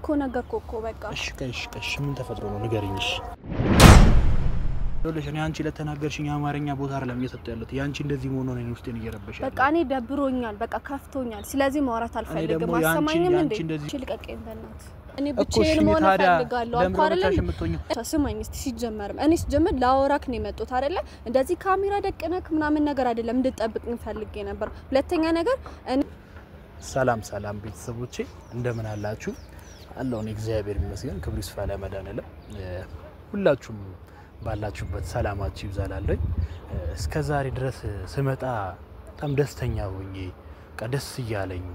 እኮ ነገርኩ እኮ በቃ እሺ ምን ተፈጥሮ ነው ንገሪኝሽ ለለሽ እኔ አንቺ ለተናገርሽኝ አማርኛ ቦታ አይደለም እየሰጠው ያለው ያንቺ እንደዚህ ሆኖ ነው ውስጤን እየረበሻል በቃ እኔ ደብሮኛል በቃ ከፍቶኛል ስለዚህ ማውራት አልፈልግም ማሰማኝም እንዴ ልቀቀኝ በእናት እኔ ብቻዬን መሆን ፈልጋለሁ አልኩ አይደል ስማኝ እስቲ ሲጀመርም እኔ ሲጀመር ላወራክ ነው የመጣሁት አይደለ እንደዚህ ካሜራ ደቅነክ ምናምን ነገር አይደለም እንድጠብቅኝ ፈልጌ ነበር ሁለተኛ ነገር ሰላም ቤተሰቦቼ እንደምን አላችሁ አላህ ነው እግዚአብሔር ይመስገን ክብር ይስፋ ለመድኃኒዓለም ሁላችሁም ባላችሁበት ሰላማችሁ ይብዛላለኝ እስከ ዛሬ ድረስ ስመጣ በጣም ደስተኛ ሆኜ ቀደስ ይያለኝ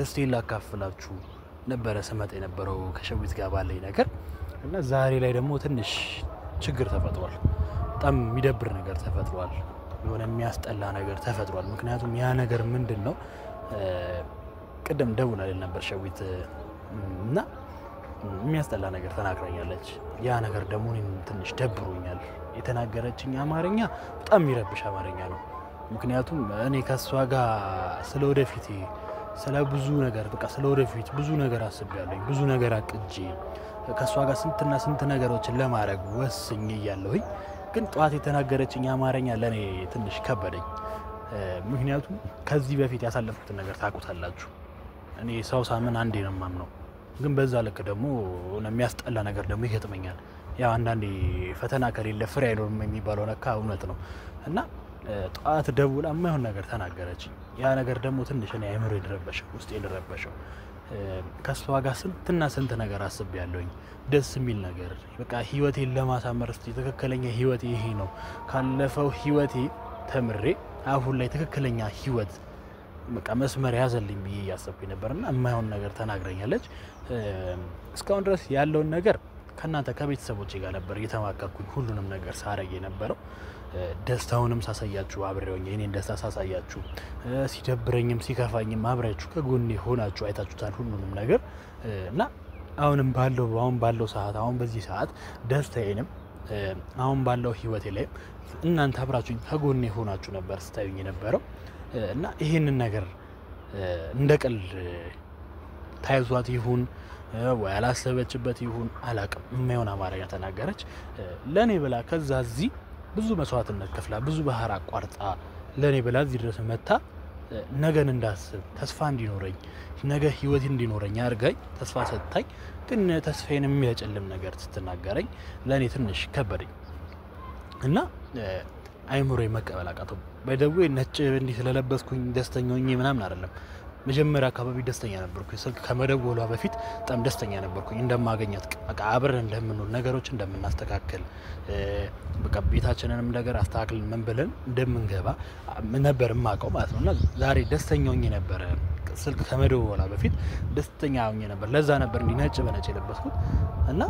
ደስቴን ላካፍላችሁ ነበር ስመጣ የነበረው ከሸዊት ጋር ባለኝ ነገር እና ዛሬ ላይ ደግሞ ትንሽ ችግር ተፈጥሯል በጣም የሚደብር ነገር ተፈጥሯል የሆነ የሚያስጠላ ነገር ተፈጥሯል ምክንያቱም ያ ነገር ምንድነው ቀደም ደውላልኝ ነበር ሸዊት እና የሚያስጠላ ነገር ተናግረኛለች ያ ነገር ደግሞ ትንሽ ደብሮኛል የተናገረችኝ አማርኛ በጣም ይረብሽ አማርኛ ነው ምክንያቱም እኔ ከሷ ጋር ስለወደፊት ስለ ብዙ ነገር በቃ ስለወደፊት ብዙ ነገር አስቤያለሁ ብዙ ነገር አቅጄ ከሷ ጋር ስንት ነገሮችን ለማድረግ ወስኜ ያለሁኝ ግን ጧት የተናገረችኝ አማርኛ ለኔ ትንሽ ከበደኝ ምክንያቱም ከዚህ በፊት ያሳለፍኩት ነገር ታውቁታላችሁ እኔ ሰው ሳምን አንዴ ነው ማምነው ግን በዛ ልክ ደግሞ የሚያስጠላ ነገር ደግሞ ይገጥመኛል ያ አንዳንዴ ፈተና ከሌለ ፍሬ አይኖርም የሚባለው ነካ እውነት ነው እና ጧት ደውላ የማይሆን ነገር ተናገረችኝ ያ ነገር ደግሞ ትንሽ እኔ አይምሮ ይደረበሽው ውስጤ ይደረበሽው ከሷ ጋር ስንት ነገር አስቤያለሁኝ ደስ የሚል ነገር በቃ ህይወቴን ለማሳመር እስቲ ተከክለኛ ህይወቴ ይሄ ነው ካለፈው ህይወቴ ተምሬ አሁን ላይ ተከክለኛ ህይወት በቃ መስመር ያዘልኝ ብዬ ያሰብኩኝ ነበርና የማይሆን ነገር ተናግረኛለች እስካሁን ድረስ ያለው ነገር ከናንተ ከቤተሰቦቼ ጋር ነበር እየተማከርኩኝ ሁሉንም ነገር ሳረግ የነበረው ደስታውንም ሳሳያችሁ አብሬውኝ እኔን ደስታ ሳሳያችሁ ሲደብረኝም ሲከፋኝም አብራችሁ ከጎኔ ሆናችሁ አይታችሁታል ሁሉንም ነገር እና አሁን ባለው ሰዓት አሁን በዚህ ሰዓት ደስታዬንም አሁን ባለው ህይወቴ ላይ እናንተ አብራችሁኝ ከጎኔ ሆናችሁ ነበር ስታዩኝ የነበረው እና ይሄንን ነገር እንደቀል ታይዟት ይሁን ወይ አላሰበችበት ይሁን አላቅም የማይሆን አማርኛ ተናገረች ለኔ ብላ ከዛዚ ብዙ መስዋዕትነት ከፍላ ብዙ ባህር አቋርጣ ለኔ ብላ እዚህ ድረስ መጣ ነገን እንዳስብ ተስፋ እንዲኖረኝ ነገ ህይወት እንዲኖረኝ አርጋይ ተስፋ ሰጥታኝ ግን ተስፋዬን የሚያጨልም ነገር ስትናገረኝ ለኔ ትንሽ ከበደኝ እና አይምሮዬ መቀበል አቃተው በደዌ ነጭ እንዲ ስለለበስኩኝ ደስተኛ ሆኜ ምናምን አይደለም መጀመሪያ አካባቢ ደስተኛ ነበርኩኝ ስልክ ከመደወሏ በፊት በጣም ደስተኛ ነበርኩኝ እንደማገኛት በቃ አብረን እንደምንኖር ነገሮች እንደምናስተካክል በቃ ቤታችንንም ነገር አስተካክለን ምን ብለን እንደምንገባ ነበር ማቀው ማለት ነውና ዛሬ ደስተኛ ሆኜ ነበር ስልክ ከመደወሏ በፊት ደስተኛ ሆኜ ነበር ለዛ ነበር እንዲ ነጭ በነጭ የለበስኩት እና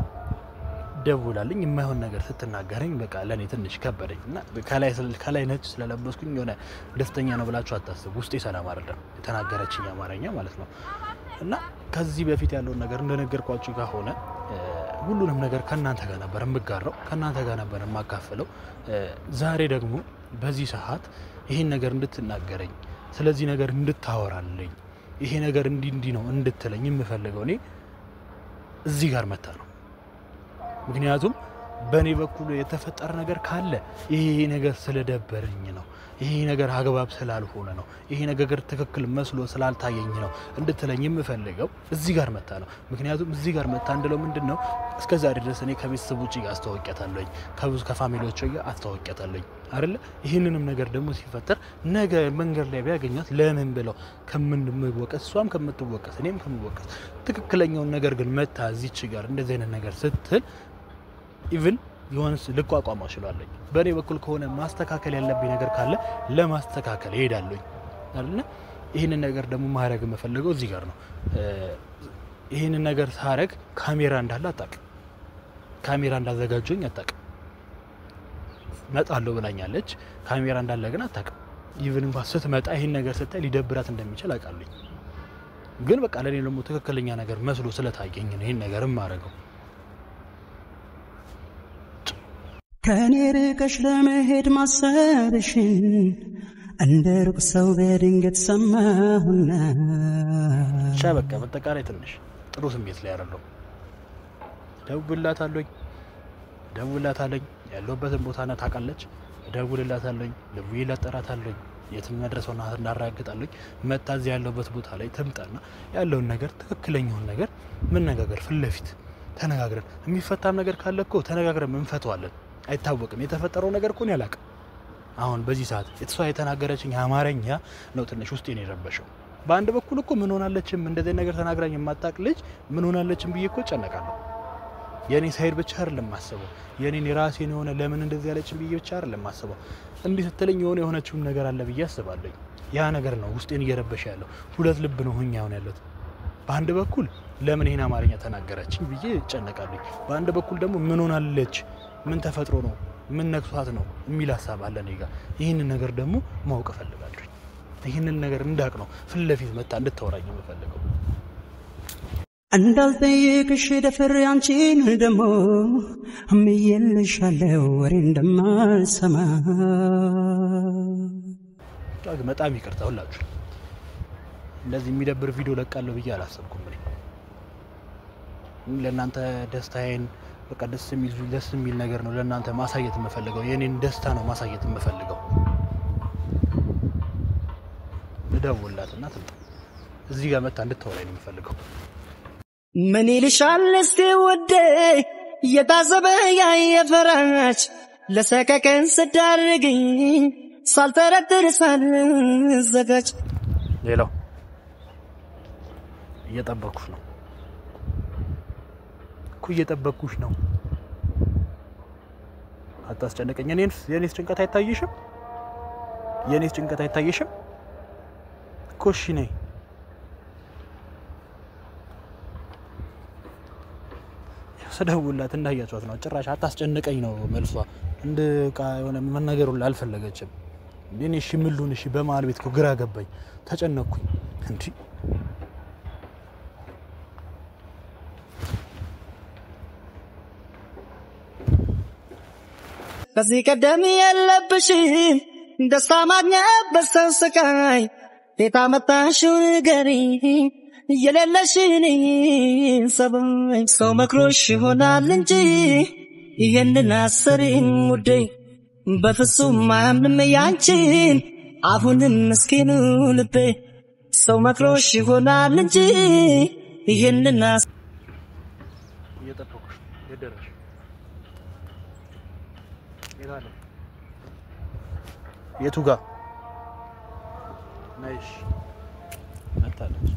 ደውላልኝ የማይሆን ነገር ስትናገረኝ በቃ ለኔ ትንሽ ከበደኝና ከላይ ነጭ ስለለበስኩኝ የሆነ ደስተኛ ነው ብላችሁ አታስቡ ውስጤ ሰላም አይደለም የተናገረችኝ አማርኛ ማለት ነው እና ከዚህ በፊት ያለው ነገር እንደነገርኳችሁ ከሆነ ሁሉንም ነገር ከናንተ ጋር ነበር የምጋራው ከናንተ ጋር ነበር የማካፈለው ዛሬ ደግሞ በዚህ ሰዓት ይሄን ነገር እንድትናገረኝ ስለዚህ ነገር እንድታወራልኝ ይሄ ነገር እንዲ ነው እንድትለኝ የምፈልገው እኔ እዚህ ጋር መጣ ነው ምክንያቱም በኔ በኩል የተፈጠረ ነገር ካለ ይሄ ነገር ስለደበረኝ ነው ይሄ ነገር አግባብ ስላልሆነ ነው ይሄ ነገር ትክክል መስሎ ስላልታየኝ ነው እንድትለኝ የምፈልገው እዚህ ጋር መጣ ነው ምክንያቱም እዚህ ጋር መጣ እንደለው ምንድነው እስከዛሬ ድረስ እኔ ከቤተሰቦቼ ጋር አስተዋውቂያታለሁ ከብዙ ከፋሚሊዎቼ ጋር አስተዋውቂያታለሁ አይደል ይሄንንም ነገር ደግሞ ሲፈጠር ነገ መንገድ ላይ ቢያገኛት ለምን ብለው ከምንወቀስ እሷም ከምትወቀስ እኔም ከምወቀስ ትክክለኛውን ነገር ግን መጣ እዚች ጋር እንደዚህ አይነት ነገር ስትል ኢቭን ይሆንስ ልቋቋማው ይችላልኝ በኔ በኩል ከሆነ ማስተካከል ያለብኝ ነገር ካለ ለማስተካከል ሄዳለሁ አይደል ይሄን ነገር ደግሞ ማድረግ መፈለገው እዚህ ጋር ነው ይሄን ነገር ሳረግ ካሜራ እንዳለ አጣቅ ካሜራ እንዳዘጋጆኝ አጣቅ መጣለው ብላኛለች ካሜራ እንዳለ ግን አጣቅ ኢቭን እንኳን ስትመጣ ይሄን ነገር ስታይ ሊደብራት እንደሚችል አቃለኝ ግን በቃ ለኔ ደግሞ ትክክለኛ ነገር መስሎ ስለታየኝ ነው ይሄን ነገር ማረገው ከኔ ርቀሽ ለመሄድ ማሰብሽን እንደርቅ ሰው በድንገት ሰማሁና ሻበቃ በተቃራይ ትንሽ ጥሩ ስሜት ላይ ያረለው ደውላታለሁ ያለውበትን ቦታ ነው ታውቃለች ደውልላታለሁ ለቪላ ጠራታለሁ የትም መድረሷን እናረጋግጣለሁ መጣ እዚህ ያለውበት ቦታ ላይ ተምጣና ያለውን ነገር ትክክለኛውን ነገር ምን ነገር ፍለፊት ተነጋግረን የሚፈታም ነገር ካለ እኮ ተነጋግረን እንፈታዋለን አይታወቅም የተፈጠረው ነገር እኮ ነው ያላቀ አሁን በዚህ ሰዓት እሷ የተናገረችኝ አማርኛ ነው ትንሽ ውስጤን የረበሸው በአንድ በኩል እኮ ምን ሆናለችም እንደዚህ ነገር ተናግራኝ የማታቅ ልጅ ምን ሆናለችም ብዬ እኮ ጨነቃለሁ የኔ ሳይድ ብቻ አይደለም ማሰበው የኔን ራሴን የሆነ ለምን እንደዚህ ያለችኝ ብዬ ብቻ አይደለም ማሰበው እንዴ ስትለኝ የሆነችው ነገር አለ ብዬ አስባለሁ ያ ነገር ነው ውስጤን እየረበሸ ያለው ሁለት ልብ ነው ሆኛው ያለው በአንድ በኩል ለምን ይሄን አማርኛ ተናገረችኝ ብዬ ጨነቃለሁ በአንድ በኩል ደግሞ ምን ሆናለች ምን ተፈጥሮ ነው ምን ነክሷት ነው የሚል ሐሳብ አለ ነጋ ይሄንን ነገር ደግሞ ማወቅ ፈልጋለሁ ይሄንን ነገር እንዳቅ ነው ፍለፊት መጣ እንድታወራኝ የምፈልገው እንዳልጠይቅሽ ደፍሬ አንቺን ደሞ እምይልሻለሁ ወሬ እንደማልሰማ በጣም ይቅርታ ሁላችሁ እንደዚህ የሚደብር ቪዲዮ ለቃለሁ ብዬ አላሰብኩም ለእናንተ ደስታዬን በቃ ደስ የሚል ነገር ነው ለእናንተ ማሳየት የምፈልገው የኔን ደስታ ነው ማሳየት የምፈልገው ልደውልላትና ትምጣ እዚህ ጋር መጣ እንድታወራኝ ነው የምፈልገው ምን ይልሻል እስቲ ወዴ የታዘበ ያየፈራች ለሰከከን ስዳርግኝ ሳልተረድር ሳልዘጋጅ ሌላው እየጠበኩሽ ነው እኮ እየጠበኩሽ ነው አታስጨንቀኝ የኔስ ጭንቀት አይታይሽም ኮሽ ነይ ሰደውላት እንዳያቻት ነው ጭራሽ አታስጨንቀኝ ነው መልሷ እንደ ቃ የሆነ መናገሩን አልፈለገችም እኔ እሺ ምሉን እሺ በመሃል ቤት ግራ ገባኝ ተጨነኩኝ እንዴ ከዚህ ቀደም የለብሽም ደስታ ማግኘት በሰው ስቃይ ቤታ መጣሽው ንገሪ የሌለሽን ሰበኝ ሰው መክሮሽ ይሆናል እንጂ ይሄንን አሰሪን ውዴ በፍጹም ማምንም ያንቺን አሁንም ምስኪኑ ልቤ ሰው መክሮሽ ይሆናል እንጂ ይሄንን እየጠበኩሽ የደረሽ ይላል የቱ ጋር ነሽ መጣለች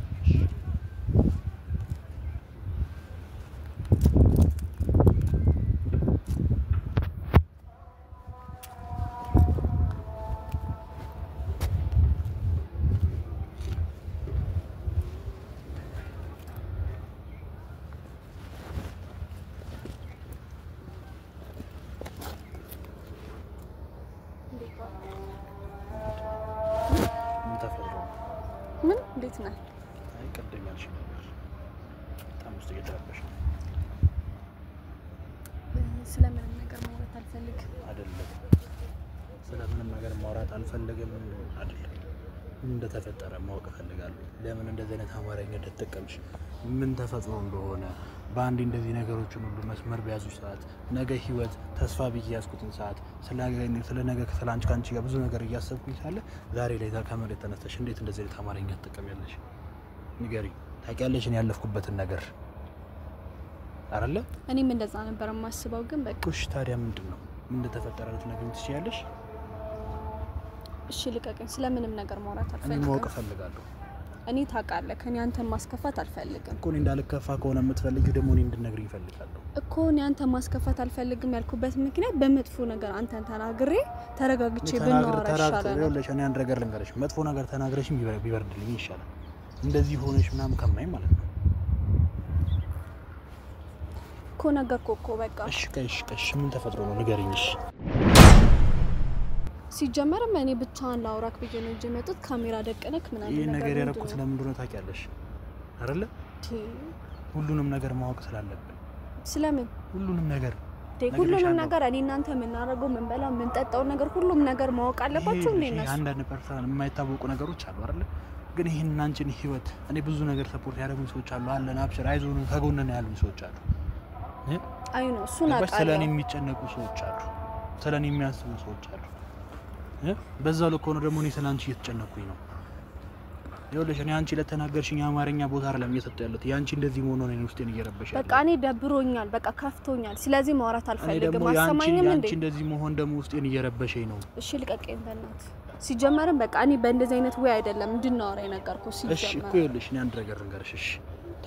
ምን እንዴት ነህ አይ ቀደኛልሽ በጣም ውስጥ እየተረበሽ ስለምን ነገር ማውራት አልፈልግም አይደለም ስለምን ነገር ማውራት አልፈልግም አይደለም እንደተፈጠረ ማወቅ ፈልጋለሁ ለምን እንደዚህ አይነት አማርኛ እንደተጠቀምሽ ምን ተፈጥሮ እንደሆነ ባንዲ እንደዚህ ነገሮችን ሁሉ መስመር በያዙ ሰዓት ነገ ህይወት ተስፋ በያዝኩትን ሰዓት ስለ ነገ ከፈላንች ካንቺ ጋር ብዙ ነገር እያሰብኩኝ ሳለ ዛሬ ላይ ከመሬት ተነስተሽ እንዴት እንደዚህ አይነት አማርኛ ተጠቀሚያለሽ ንገሪ ታውቂያለሽ እኔ ያለፍኩበትን ነገር አይደለ እኔም እንደዛ ነበር የማስበው ግን በቃ እሺ ታዲያ ምንድነው ምን እንደተፈጠረ ልትነግሪኝ ትችያለሽ እሺ ልቀቀኝ ስለምንም ነገር ማውራት አልፈልግም እኔ ማወቅ ፈልጋለሁ እኔ ታውቃለህ ከኔ አንተን ማስከፋት አልፈልግም እኮ እኔ እንዳልከፋ ከሆነ የምትፈልጊው ደግሞ እኔ እንድነግርኝ እፈልጋለሁ እኮ እኔ አንተን ማስከፋት አልፈልግም ያልኩበት ምክንያት በመጥፎ ነገር አንተን ተናግሬ ተረጋግቼ ብናወራ ይሻላል ይኸውልሽ እኔ አንድ ነገር ልንገርሽ መጥፎ ነገር ተናግረሽም ቢበርድልኝ ይሻላል እንደዚህ ሆነሽ ምናምን ከማይ ማለት ነው እኮ ነገርኩ እኮ በቃ እሺ ምን ተፈጥሮ ነው ንገሪኝ እሺ ሲጀመርም እኔ ብቻን ላውራክ ብዬ ነው እንጂ መጥቶ ካሜራ ደቀነክ ምናምን ይሄ ነገር ያረኩት ለምን እንደሆነ ታውቂያለሽ አይደለ ሁሉንም ነገር ማወቅ ስላለብን ስለምን ሁሉንም ነገር እኔ እናንተ ምናረገው ምን በላ ምን ጠጣው ነገር ሁሉም ነገር ማወቅ አለባችሁ እንዴ እናስ አንዳንድ ፐርሰናል የማይታወቁ ነገሮች አሉ አይደለ ግን ይሄን አንቺን ህይወት እኔ ብዙ ነገር ሰፖርት ያደረጉኝ ሰዎች አሉ አለን አብሽር አይዞን ከጎነን ያሉኝ ሰዎች አሉ አይ ነው እሱን አቃለ ስለኔ የሚጨነቁ ሰዎች አሉ ስለኔ የሚያስቡ ሰዎች አሉ በዛው ልክ ሆኖ ደግሞ እኔ ስለአንቺ እየተጨነቁኝ ነው ይኸውልሽ እኔ አንቺ ለተናገርሽኝ አማርኛ ቦታ አይደለም እየሰጠው ያለሁት ያንቺ እንደዚህ መሆኑ ነው ውስጤን እየረበሻል በቃ እኔ ደብሮኛል በቃ ከፍቶኛል ስለዚህ ማውራት አልፈልግም አሰማኝም እንዴ ያንቺ እንደዚህ መሆን ደግሞ ውስጤን እየረበሸኝ ነው እሺ ልቀቀኝ በእናት ሲጀመርም በቃ እኔ በእንደዚህ አይነት ወይ አይደለም እንድናወራ የነገርኩ ሲጀመር እሺ እኮ ይኸውልሽ እኔ አንድ ነገር ልንገርሽ እሺ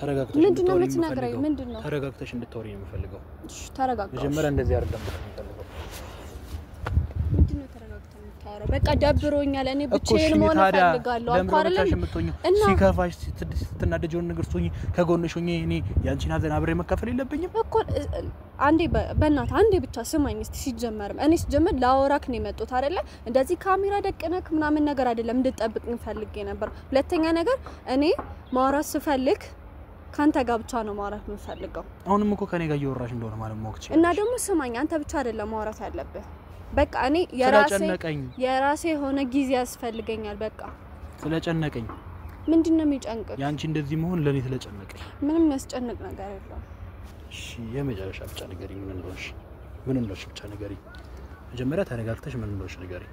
ተረጋግተሽ ምንድነው የምትነግረኝ ምንድነው ተረጋግተሽ እንድታወሪ ነው የምፈልገው እሺ ተረጋግተሽ መጀመሪያ እንደዚህ አይደለም የምፈልገው ምንድነው ተረጋግተሽ የምታወራው በቃ ደብሮኛል እኔ ብቻዬን መሆን ፈልጋለሁ አልኩ አይደል እና ሲከፋሽ ስትናደጂው ነገር ሶኝ ከጎንሽ ሆኜ እኔ ያንቺን ሀዘን አብሬ መካፈል የለብኝም እኮ አንዴ በእናትህ አንዴ ብቻ ስማኝ እስቲ ሲጀመርም እኔ ሲጀመር ላወራክ ነው የመጣሁት አይደለ እንደዚህ ካሜራ ደቅነክ ምናምን ነገር አይደለም እንድጠብቅኝ ፈልጌ ነበር ሁለተኛ ነገር እኔ ማውራት ስፈልግ ካንተ ጋር ብቻ ነው ማውራት የምፈልገው አሁንም እኮ ከኔ ጋር እየወራሽ እንደሆነ ማለት ሞክቺ እና ደግሞ ስማኝ አንተ ብቻ አይደለም ማውራት ያለብህ በቃ እኔ የራሴ ሆነ ጊዜ ያስፈልገኛል በቃ ስለጨነቀኝ ምንድነው የሚጨንቀው ያንቺ እንደዚህ መሆን ለኔ ስለጨነቀኝ ምንም ያስጨንቅ ነገር የለም እሺ የመጨረሻ ብቻ ንገሪኝ ምን እንደሆነሽ ብቻ ንገሪኝ መጀመሪያ ተረጋግተሽ ምን እንደሆነሽ ንገሪኝ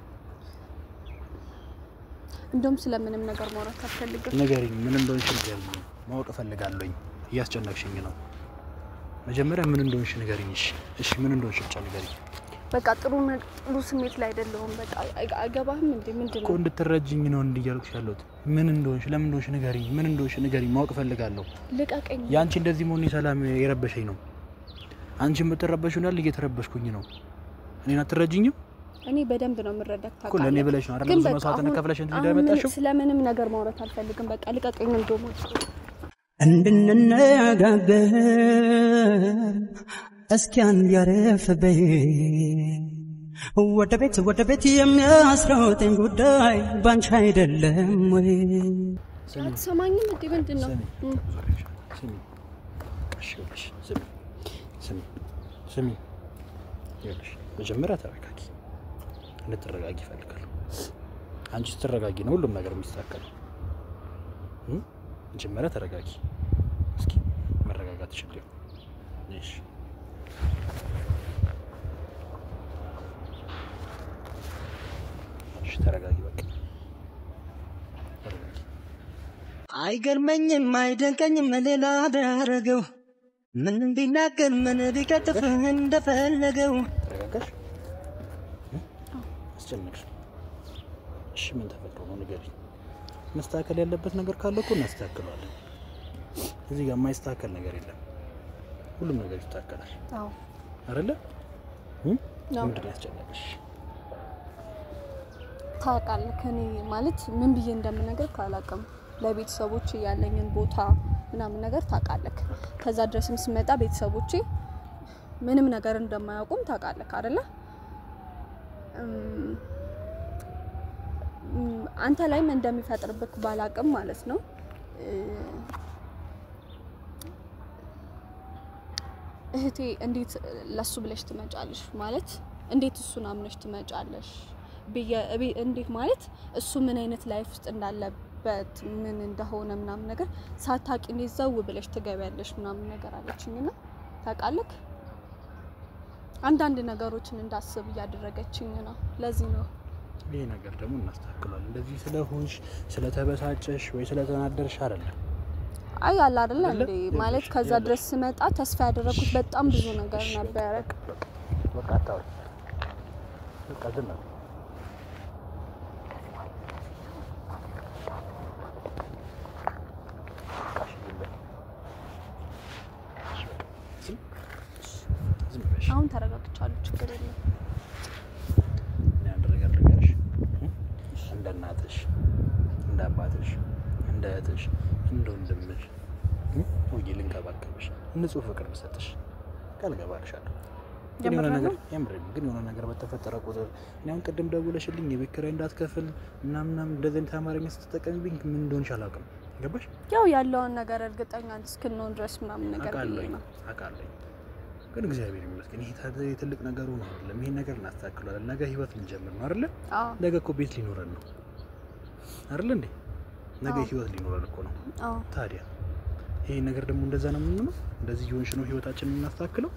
እንደውም ስለምንም ነገር ማውራት አልፈልግም ንገሪኝ ምን እንደሆነሽ ንገሪኝ ማወቅ ፈልጋለሁኝ እያስጨነቅሽኝ ነው መጀመሪያ ምን እንደሆነሽ ንገሪኝ እሺ ምን እንደሆነሽ ብቻ ንገሪኝ በቃ ጥሩ ስሜት ላይ አይደለም በቃ አገባህም እንዴ ምንድነው እኮ እንድትረጅኝ ነው እንዲያልኩሽ ያለሁት ምን እንደሆነሽ ለምን እንደሆነሽ ንገሪኝ ማወቅ ፈልጋለሁ ልቀቀኝ ያንቺ እንደዚህ መሆን ሰላም የረበሸኝ ነው አንቺ የምትረበሽው ነው እየተረበሽኩኝ ነው እኔን አትረጅኝም እኔ በደንብ ነው የምረዳክ ታውቃለህ እኮ ለኔ ብለሽ ነው አይደል መስዋዕትን ከፍለሽ እንት ሊደመጣሽው ስለምንም ነገር ማውራት አልፈልግም በቃ ልቀቀኝ እንደሞ እንድንነጋገር እስኪ አንድ ያረፈበኝ ወደ ቤት የሚያስሮጠኝ ጉዳይ ባንቺ አይደለም ወይ አትሰማኝም እንዴ ምንድነው ስሚ ይኸውልሽ መጀመሪያ ተረጋጊ እንድትረጋጊ እፈልጋለሁ አንቺ ስትረጋጊ ነው ሁሉም ነገር የሚስተካከለው መጀመሪያ ተረጋጊ እስኪ መረጋጋት ይችላል እሺ ተረጋጊ በቃ አይገርመኝም አይደንቀኝም ሌላ ቢያረገው ምን ቢናገር ምን ቢከትፍ እንደፈለገው ተረጋጋሽ አስጨነቅሽ እሺ ምን ተፈጥሮ ነው ንገሪኝ መስተካከል ያለበት ነገር ካለ እኮ እናስተካክለዋለን እዚህ ጋር የማይስተካከል ነገር የለም ሁሉም ነገር ይስተካከላል አዎ አይደለ ምንድነው ያስጨነቅሽ ታውቃለህ ከኔ ማለት ምን ብዬ እንደምነግር ካላቀም ለቤተሰቦቼ ያለኝን ቦታ ምናምን ነገር ታውቃለህ ከዛ ድረስም ስመጣ ቤተሰቦቼ ምንም ነገር እንደማያውቁም ታውቃለህ አይደለ አንተ ላይም እንደሚፈጥርብክ ባላቀም ማለት ነው እህቴ እንዴት ለሱ ብለሽ ትመጫለሽ ማለት እንዴት እሱን አምነሽ ትመጫለሽ እንዴት ማለት እሱ ምን አይነት ላይፍ ውስጥ እንዳለበት ምን እንደሆነ ምናምን ነገር ሳታቂ እንዴት ዘው ብለሽ ትገቢያለሽ ምናምን ነገር አለችኝና ታውቃለህ አንዳንድ ነገሮችን እንዳስብ ያደረገችኝ ነው ለዚህ ነው ይሄ ነገር ደግሞ እናስተካክላለን እንደዚህ ስለሆንሽ ስለተበሳጨሽ ወይ ስለተናደርሽ አይደለም አይ አላ አይደለ እንዴ ማለት ከዛ ድረስ ስመጣ ተስፋ ያደረኩት በጣም ብዙ ነገር ነበር በቃ ታው በቃ ዝም ነው አሁን ተረጋግቻለሁ ችግር የለም እንደ እናትሽ እንደ አባትሽ እንደ እህትሽ እንደ ወንድምሽ ወይ ልንከባከብሽ ንጹህ ፍቅር ብሰጥሽ ቃል ገባልሻለሁ ግን የሆነ ነገር በተፈጠረ ቁጥር እኔም ቅድም ደውለሽልኝ የቤት ኪራይ እንዳትከፍል ምናምን እንደዚህ ተማሪኝ ስትጠቀምብኝ ምን እንደሆነሽ አላውቅም ገባሽ ያው ያለውን ነገር እርግጠኛ እስክንሆን ድረስ ምናምን ነገር አውቃለሁ ግን እግዚአብሔር ይመስገን ይሄ ትልቅ ነገር ነው አይደለም ይሄን ነገር እናስተካክላለን ነገ ህይወት ልንጀምር ነው አይደል ነገ እኮ ቤት ሊኖረን ነው አይደል እንዴ ነገ ህይወት ሊኖረን እኮ ነው ታዲያ ይሄ ነገር ደግሞ እንደዛ ነው የምንለው እንደዚህ ይሆንሽ ነው ህይወታችንን እናስተካክለው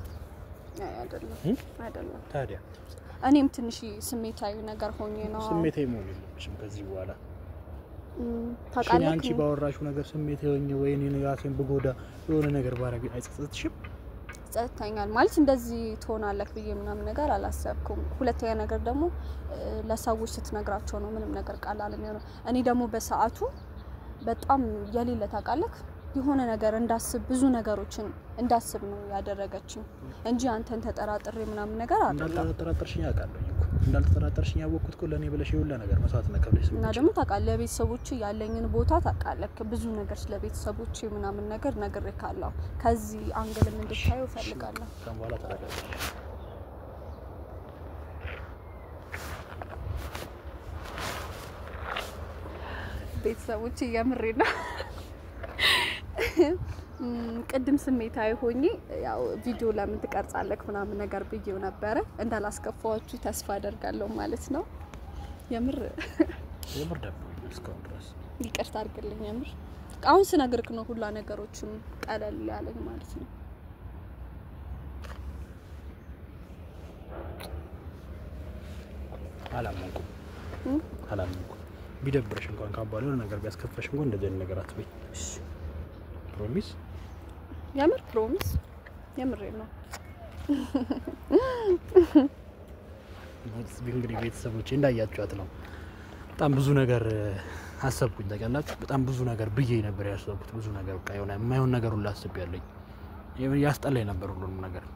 አይደለም ታዲያ እኔም ትንሽ ስሜታዊ ነገር ሆኜ ነው ስሜታዊ መሆን የለብሽም ከዚህ በኋላ ታውቃለህ አንቺ ባወራሽው ነገር ስሜታዊ ሆኜ ወይ እኔ ራሴን ብጎዳ የሆነ ነገር ባረግ አይጸጽትሽም ጸጥታኛል ማለት እንደዚህ ትሆናለህ ብዬ ምናምን ነገር አላሰብኩም ሁለተኛ ነገር ደግሞ ለሰዎች ስትነግራቸው ነው ምንም ነገር ቃል የሚሆነው እኔ ደግሞ በሰዓቱ በጣም የሌለ ታውቃለህ የሆነ ነገር እንዳስብ ብዙ ነገሮችን እንዳስብ ነው ያደረገችኝ እንጂ አንተን ተጠራጥሬ ምናምን ነገር አይደለም እንዳልተጠራጠርሽኝ አውቃለሁ እንዳልተጠራጠርሽኝ ያወቅኩት እኮ ለኔ ብለሽ ይሁላ ነገር መስዋዕት ነከብለሽ እና ደግሞ ታውቃለህ ለቤተሰቦች ያለኝን ቦታ ታውቃለህ ብዙ ነገር ስለቤተሰቦች ምናምን ነገር ነግሬካለሁ ከዚህ አንግልም እንድታዩ ፈልጋለሁ ከመዋላ ተረጋግጠሽ ቤተሰቦች ያምሬና ቅድም ስሜታዊ ሆኜ ያው ቪዲዮ ለምን ትቀርጻለህ ምናምን ነገር ብዬው ነበር እንዳላስከፋችሁ ተስፋ አደርጋለሁ ማለት ነው የምር ደግሞ እስካሁን ድረስ ይቅርታ አድርግልኝ የምር አሁን ስነግርክ ነው ሁላ ነገሮችን ቀለል ያለኝ ማለት ነው አላመንኩም ቢደብርሽ እንኳን ካባለ ነገር ቢያስከፋሽ እንኳን እንደዚህ ነገር አትበይ እሺ ፕሮሚስ የምር ነው እንግዲህ ቤተሰቦቼ እንዳያችኋት ነው በጣም ብዙ ነገር አሰብኩኝ ታውቃላችሁ በጣም ብዙ ነገር ብዬ ነበር ያሰብኩት ብዙ ነገር በቃ የሆነ የማይሆን ነገር ሁሉ አስቤያለሁ ያስጠላኝ ነበር ሁሉንም ነገር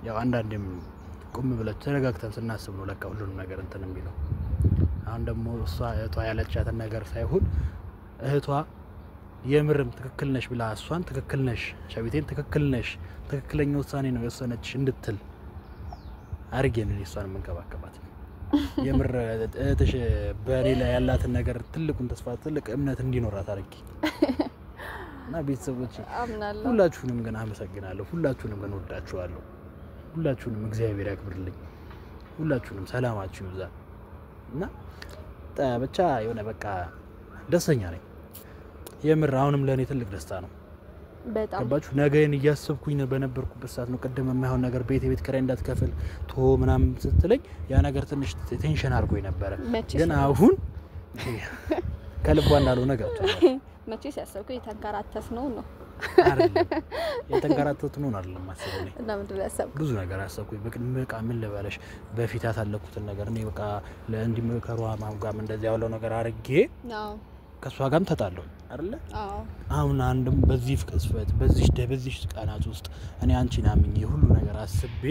ያው አንዳንዴም ቁም ብለህ ተረጋግተን ስናስብ ነው ለካ ሁሉንም ነገር እንትን የሚለው አሁን ደግሞ እሷ እህቷ ያለቻት ነገር ሳይሆን እህቷ የምርም ትክክል ነሽ ብላ እሷን ትክክል ነሽ ሻቢቴን ትክክል ነሽ ትክክለኛ ውሳኔ ነው የወሰነችሽ እንድትል አርገን እሷን መንከባከባት የምር እህትሽ በኔ ላይ ያላትን ነገር ትልቁን ተስፋ ትልቅ እምነት እንዲኖራት አርጊ እና ቤተሰቦች አምናለሁ ሁላችሁንም ግን አመሰግናለሁ ሁላችሁንም ግን ወዳችኋለሁ ሁላችሁንም እግዚአብሔር ያክብርልኝ ሁላችሁንም ሰላማችሁ ይብዛ እና ብቻ የሆነ በቃ ደስተኛ ነኝ የምር አሁንም ለኔ ትልቅ ደስታ ነው በጣም ገባችሁ ነገን እያሰብኩኝ በነበርኩበት ሰዓት ነው ቀደም የማይሆን ነገር ቤት ከራይ እንዳትከፍል ቶ ምናምን ስትለኝ ያ ነገር ትንሽ ቴንሽን አድርጎኝ ነበር ግን አሁን ከልቧ እንዳልሆነ ገብቷል መቼስ ያሰብኩ የተንከራተት ነው አይደለም የተንከራተት ነው አይደለም ማሰብኩኝ እና ምንድነው ያሰብኩ ብዙ ነገር አሰብኩኝ በቃ ምን ልበለሽ በፊት ያሳለኩትን ነገር እኔ በቃ ለእንዲመከሩ ማምጋም እንደዚህ ያለው ነገር አርጌ ነው ከሷ ጋርም ተጣለው አይደለ አዎ አሁን አንድም በዚህ ፍቅስፈት በዚህ ቃናት ውስጥ እኔ አንቺን አምኜ ሁሉ ነገር አስቤ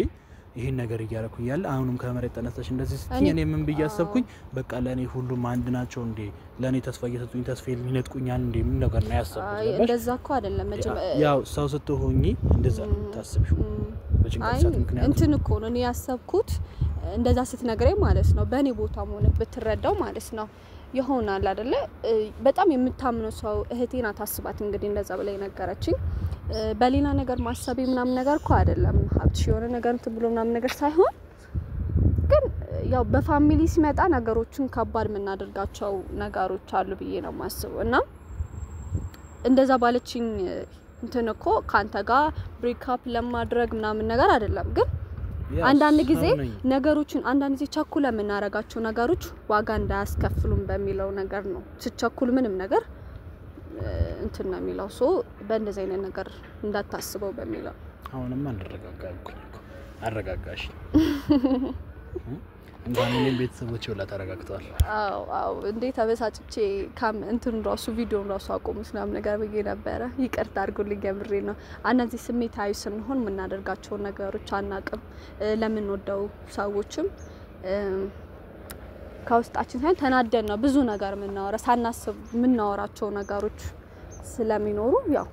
ይሄን ነገር እያረኩ ይያል አሁንም ከመሬት ተነስተሽ እንደዚህ ስትኝ እኔ ምን ብያሰብኩኝ በቃ ለኔ ሁሉም አንድ ናቸው እንዴ ለኔ ተስፋ እየሰጡኝ ተስፋ ይነጥቁኛል እንዴ ምን ነገር ነው ያሰብኩት እንደዛ እኮ አይደለም ያው ሰው ስትሆኚ እንደዛ ታስብሽው በጭንቀት ምክንያት እንትን እኮ ነው እኔ ያሰብኩት እንደዛ ስትነግረኝ ማለት ነው በኔ ቦታ ሆነ ብትረዳው ማለት ነው ይሆናል አይደለ በጣም የምታምነው ሰው እህቴና ታስባት እንግዲህ እንደዛ በላይ ነገረችኝ በሌላ ነገር ማሰብ ምናምን ነገር እኮ አይደለም ሀብትሽ የሆነ ነገር እንትን ብሎ ምናምን ነገር ሳይሆን ግን ያው በፋሚሊ ሲመጣ ነገሮችን ከባድ የምናደርጋቸው ነገሮች አሉ ብዬ ነው ማስበው እና እንደዛ ባለችኝ እንትን እኮ ካንተ ጋር ብሬክ አፕ ለማድረግ ምናምን ነገር አይደለም ግን አንዳንድ ጊዜ ነገሮችን አንዳንድ ጊዜ ቸኩለ የምናረጋቸው ነገሮች ዋጋ እንዳያስከፍሉን በሚለው ነገር ነው ሲቸኩል ምንም ነገር እንትን ነው የሚለው ሶ በእንደዚህ አይነት ነገር እንዳታስበው በሚለው አሁንማ አረጋጋሽ እንኳን ቤተሰቦቼ ሁላ ተረጋግተዋል አዎ እንዴት ተበሳጭቼ ካም እንትን ራሱ ቪዲዮን ራሱ አቆሙት ምናምን ነገር ብዬ ነበር ይቅርታ አድርጉልኝ የምሬ ነው አናዚህ ስሜታዊ ስንሆን ምናደርጋቸው ነገሮች አናቅም ለምን ወደው ሰዎችም ከውስጣችን ሳይሆን ተናደን ነው ብዙ ነገር ምናወራ ሳናስብ ምናወራቸው ነገሮች ስለሚኖሩ ያው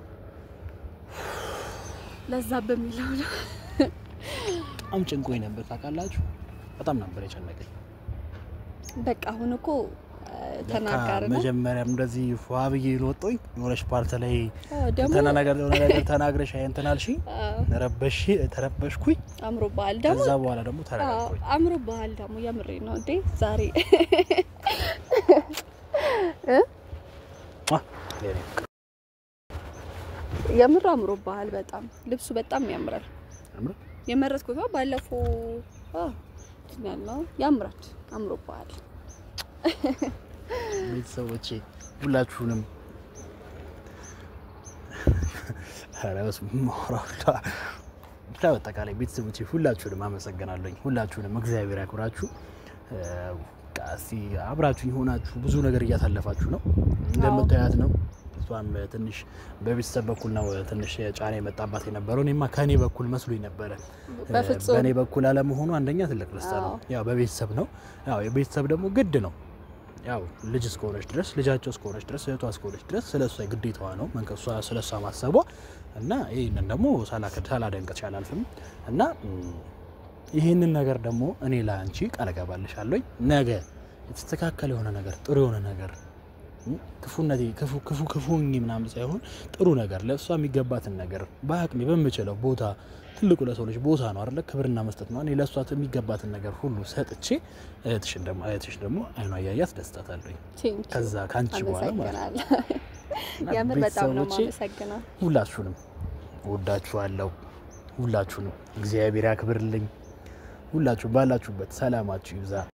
ለዛ በሚለው ነው ጭንቆኝ ነበር ታውቃላችሁ በጣም ነበር የጨነቀኝ በቃ አሁን እኮ ተናገርና መጀመሪያም እንደዚህ ፏብዬ ልወጣኝ ኖረሽ ፓርት ላይ ተናገር ተናግረሽ አይንተናልሽ ተረበሽኩኝ አምሮባል ደግሞ ከዛ በኋላ ደግሞ ተረጋግኩኝ አምሮባል ደግሞ የምሬ ነው እንዴ ዛሬ የምር አምሮብሃል በጣም ልብሱ በጣም ያምራል ያምራል የመረጥኩት ባለፈው ያምራል አምሮብሃል ቤተሰቦቼ ሁላችሁንም አራስ ማራታ በአጠቃላይ ቤተሰቦቼ ሁላችሁንም አመሰግናለሁ ሁላችሁንም እግዚአብሔር ያክብራችሁ ቃሲ አብራችሁ ይሆናችሁ ብዙ ነገር እያሳለፋችሁ ነው እንደምታያት ነው እሷም ትንሽ በቤተሰብ በኩል ነው ትንሽ ጫና የመጣባት የነበረው እኔማ ከኔ በኩል መስሎኝ ነበር በኔ በኩል አለመሆኑ አንደኛ ትልቅ ደስታ ነው ያው በቤተሰብ ነው ያው የቤተሰብ ደግሞ ግድ ነው ያው ልጅ እስከሆነች ድረስ ልጃቸው እስከሆነች ድረስ እህቷ እስከሆነች ድረስ ስለሷ ግዴታዋ ነው መንከሷ ስለሷ ማሰቧ እና ይሄንን ደግሞ ሳላደንቅ አላልፍም እና ይሄንን ነገር ደግሞ እኔ ላንቺ ቃል ገባልሻለሁ ነገ የተስተካከለ የሆነ ነገር ጥሩ የሆነ ነገር ክፉነቴ ክፉኝ ምናምን ሳይሆን ጥሩ ነገር ለሷ የሚገባትን ነገር በአቅሜ በመጨለው ቦታ ትልቁ ለሰው ልጅ ቦታ ነው አይደል ክብርና መስጠት ነው እኔ ለሷ የሚገባትን ነገር ሁሉ ሰጥቼ እህትሽ ደግሞ አይኗ ያያት ደስታታለሁ ከዛ ካንቺ በኋላ ማለት ያምር በጣም ነው ማመሰግናለሁ ሁላችሁንም ወዳችኋለሁ ሁላችሁንም እግዚአብሔር ያክብርልኝ ሁላችሁ ባላችሁበት ሰላማችሁ ይብዛ